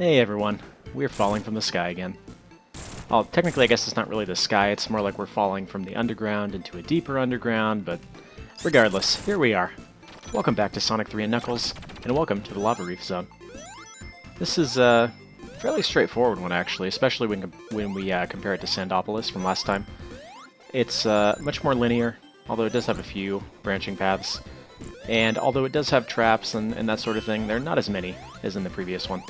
Hey everyone, we're falling from the sky again. Well, technically I guess it's not really the sky, it's more like we're falling from the underground into a deeper underground, but regardless, here we are. Welcome back to Sonic 3 and Knuckles, and welcome to the Lava Reef Zone. This is a fairly straightforward one actually, especially when we compare it to Sandopolis from last time. It's much more linear, although it does have a few branching paths. And although it does have traps and that sort of thing, they're not as many as in the previous one.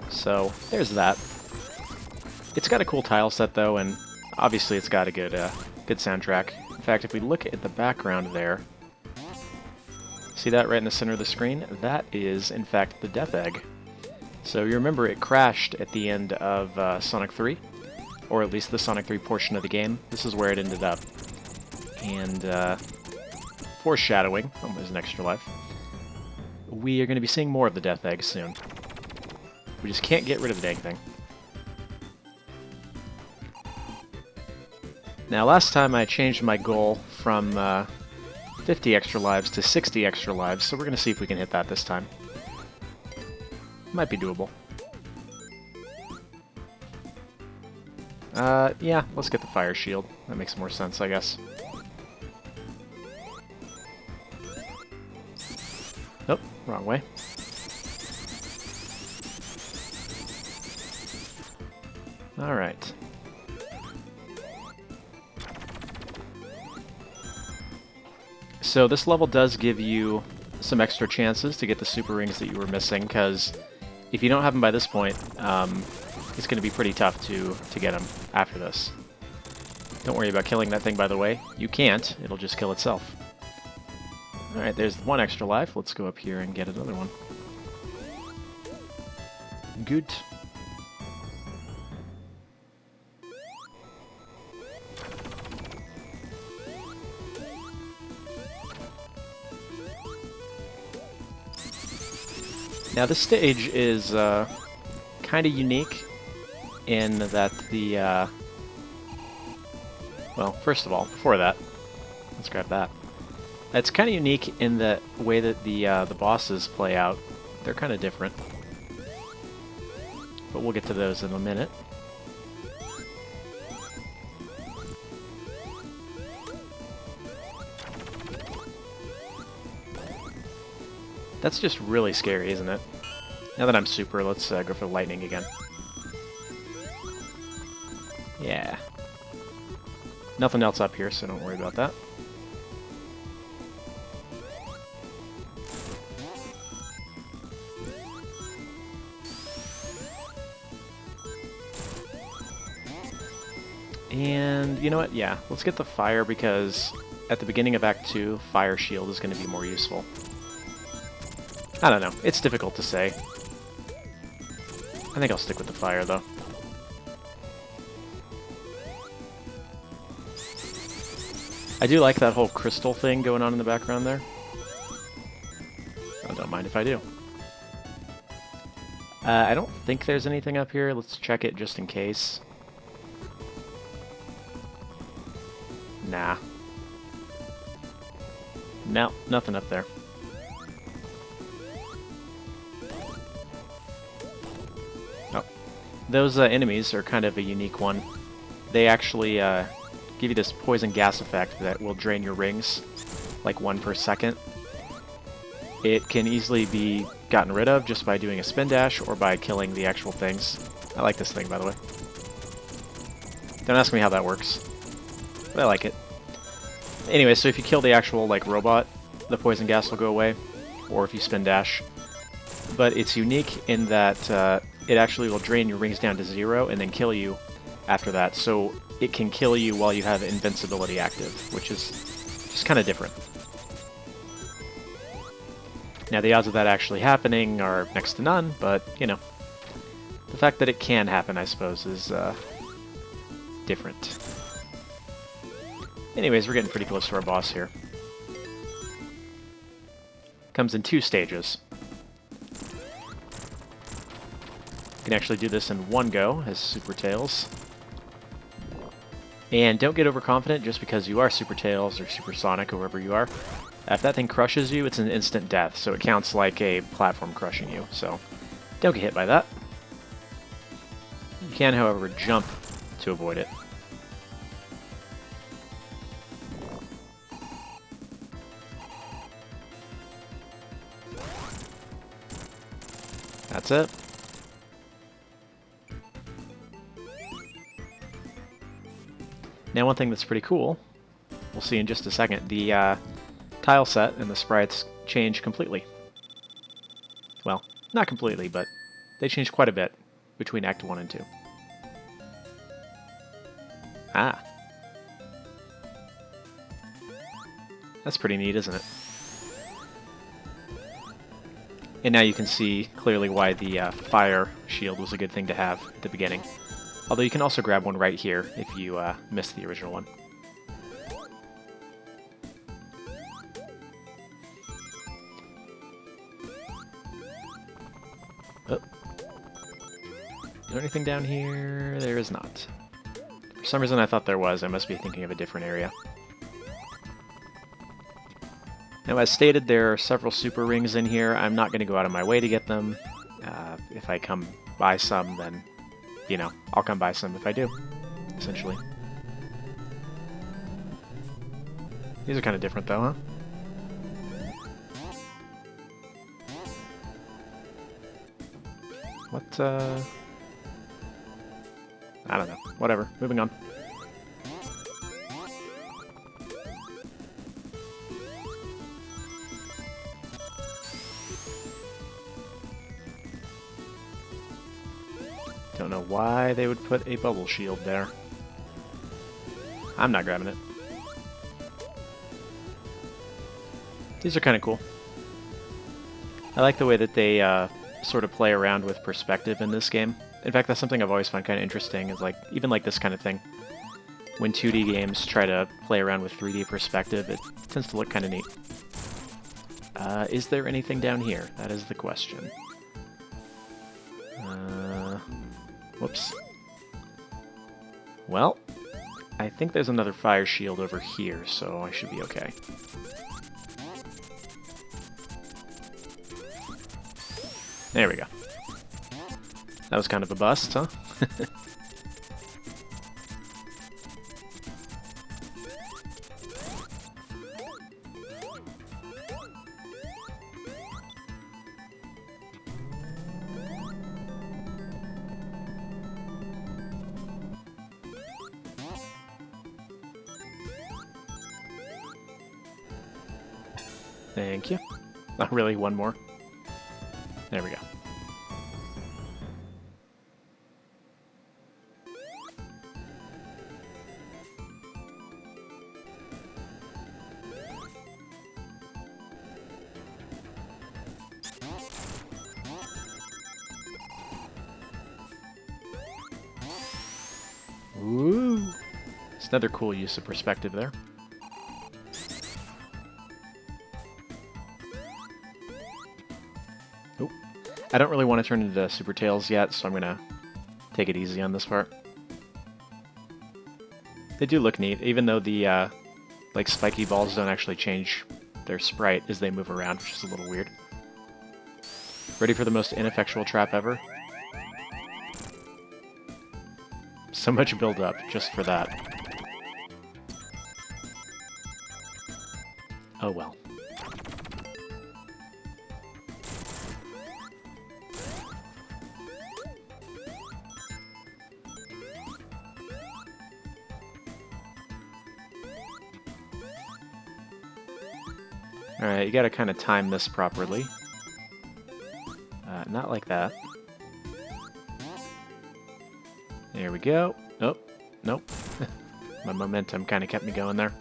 So, there's that. It's got a cool tile set though, and obviously it's got a good soundtrack. In fact, if we look at the background there, see that right in the center of the screen? That is, in fact, the Death Egg. So you remember it crashed at the end of Sonic 3, or at least the Sonic 3 portion of the game. This is where it ended up. And foreshadowing, there's an extra life, we are going to be seeing more of the Death Egg soon. We just can't get rid of the dang thing. Now, last time I changed my goal from 50 extra lives to 60 extra lives, so we're going to see if we can hit that this time. Might be doable. Yeah, let's get the fire shield. That makes more sense, I guess. Oh, wrong way. Alright. So this level does give you some extra chances to get the super rings that you were missing, because if you don't have them by this point, it's going to be pretty tough to get them after this. Don't worry about killing that thing, by the way. You can't. It'll just kill itself. Alright, there's one extra life. Let's go up here and get another one. Good. Now this stage is kind of unique in that the, well, first of all, before that, let's grab that. It's kind of unique in the way that the bosses play out. They're kind of different. But we'll get to those in a minute. That's just really scary, isn't it? Now that I'm super, let's go for lightning again. Yeah. Nothing else up here, so don't worry about that. And you know what? Yeah, let's get the fire, because at the beginning of Act 2, Fire Shield is going to be more useful. I don't know. It's difficult to say. I think I'll stick with the fire, though. I do like that whole crystal thing going on in the background there. I don't mind if I do. I don't think there's anything up here. Let's check it just in case. Nah. No, nothing up there. Those enemies are kind of a unique one. They actually give you this poison gas effect that will drain your rings, like 1 per second. It can easily be gotten rid of just by doing a spin dash or by killing the actual things. I like this thing, by the way. Don't ask me how that works, but I like it. Anyway, so if you kill the actual robot, the poison gas will go away, or if you spin dash. But it's unique in that it actually will drain your rings down to 0 and then kill you after that. So it can kill you while you have invincibility active, which is just kind of different. Now the odds of that actually happening are next to none, but, you know, the fact that it can happen, I suppose, is different. Anyways, we're getting pretty close to our boss here. Comes in 2 stages. You can actually do this in one go as Super Tails. And don't get overconfident just because you are Super Tails or Super Sonic or whoever you are. If that thing crushes you, it's an instant death, so it counts like a platform crushing you. So Don't get hit by that. You can, however, jump to avoid it. That's it. Now one thing that's pretty cool, we'll see in just a second, the tile set and the sprites change completely. Well, not completely, but they change quite a bit between Act 1 and 2. Ah. That's pretty neat, isn't it? And now you can see clearly why the fire shield was a good thing to have at the beginning. Although you can also grab one right here if you missed the original one. Oh. Is there anything down here? There is not. For some reason I thought there was. I must be thinking of a different area. Now, as stated, there are several super rings in here. I'm not going to go out of my way to get them. If I come by some, then, you know, I'll come by some if I do, essentially. These are kind of different, though, huh? What, I don't know. Whatever. Moving on. Don't know why they would put a bubble shield there. I'm not grabbing it. These are kind of cool. I like the way that they sort of play around with perspective in this game. In fact, that's something I've always found kind of interesting, is like, even like this kind of thing. When 2D games try to play around with 3D perspective, it tends to look kind of neat. Is there anything down here? That is the question. Whoops. Well, I think there's another fire shield over here, so I should be okay. There we go. That was kind of a bust, huh? Thank you. Not really, one more. There we go. Ooh! It's another cool use of perspective there. Oh, I don't really want to turn into Super Tails yet, so I'm gonna take it easy on this part. They do look neat, even though the like spiky balls don't actually change their sprite as they move around, which is a little weird. Ready for the most ineffectual trap ever? So much build up just for that. Oh well. Alright, you gotta kind of time this properly. Not like that. There we go. Oh, nope. My momentum kind of kept me going there.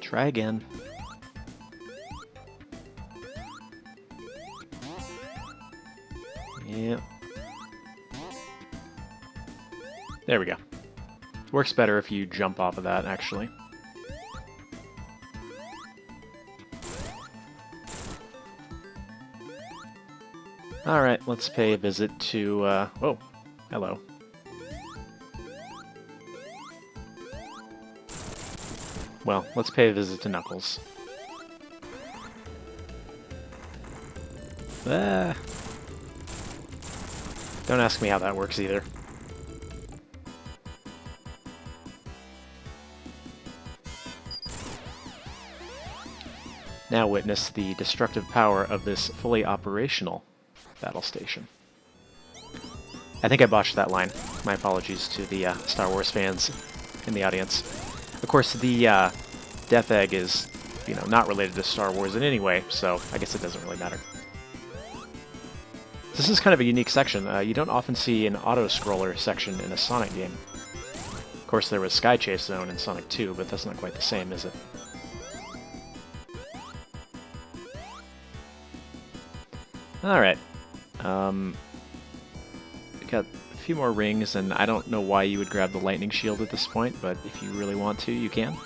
Try again. Yep. There we go. Works better if you jump off of that, actually. Alright, let's pay a visit to, whoa, hello. Well, let's pay a visit to Knuckles. Don't ask me how that works either. Now witness the destructive power of this fully operational battle station. I think I botched that line. My apologies to the Star Wars fans in the audience. Of course, the Death Egg is, you know, not related to Star Wars in any way, so I guess it doesn't really matter. This is kind of a unique section. You don't often see an auto-scroller section in a Sonic game. Of course, there was Sky Chase Zone in Sonic 2, but that's not quite the same, is it? Alright. We got a few more rings, and I don't know why you would grab the lightning shield at this point, but if you really want to, you can.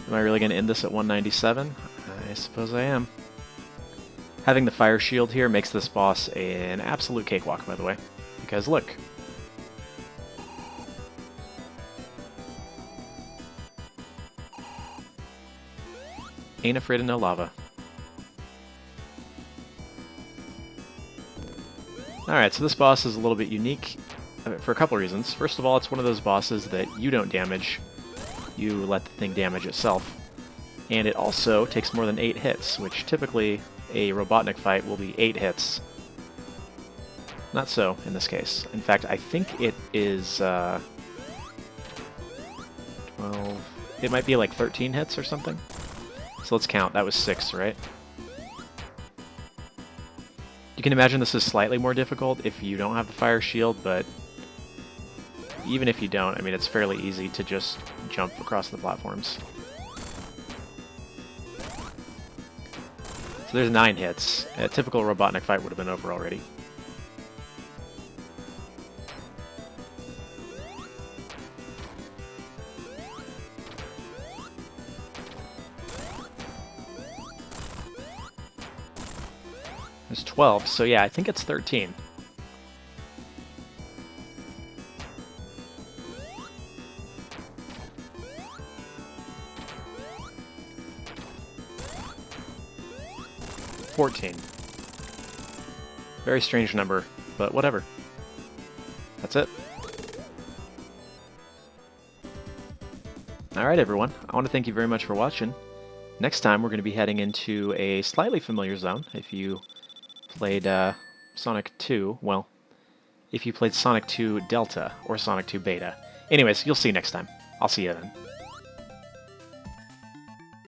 Am I really going to end this at 197? I suppose I am. Having the fire shield here makes this boss an absolute cakewalk, by the way. Because look. Ain't afraid of no lava. Alright, so this boss is a little bit unique for a couple reasons. First of all, it's one of those bosses that you don't damage. You let the thing damage itself. And it also takes more than 8 hits, which typically a Robotnik fight will be 8 hits. Not so in this case. In fact, I think it is 12... It might be like 13 hits or something. So let's count. That was 6, right? You can imagine this is slightly more difficult if you don't have the fire shield, but even if you don't, I mean, it's fairly easy to just jump across the platforms. So there's 9 hits. A typical Robotnik fight would have been over already. There's 12, so yeah, I think it's 13. Very strange number, but whatever. That's it. Alright everyone, I want to thank you very much for watching. Next time we're going to be heading into a slightly familiar zone. If you played Sonic 2, well, if you played Sonic 2 Delta or Sonic 2 Beta. Anyways, you'll see next time. I'll see you then.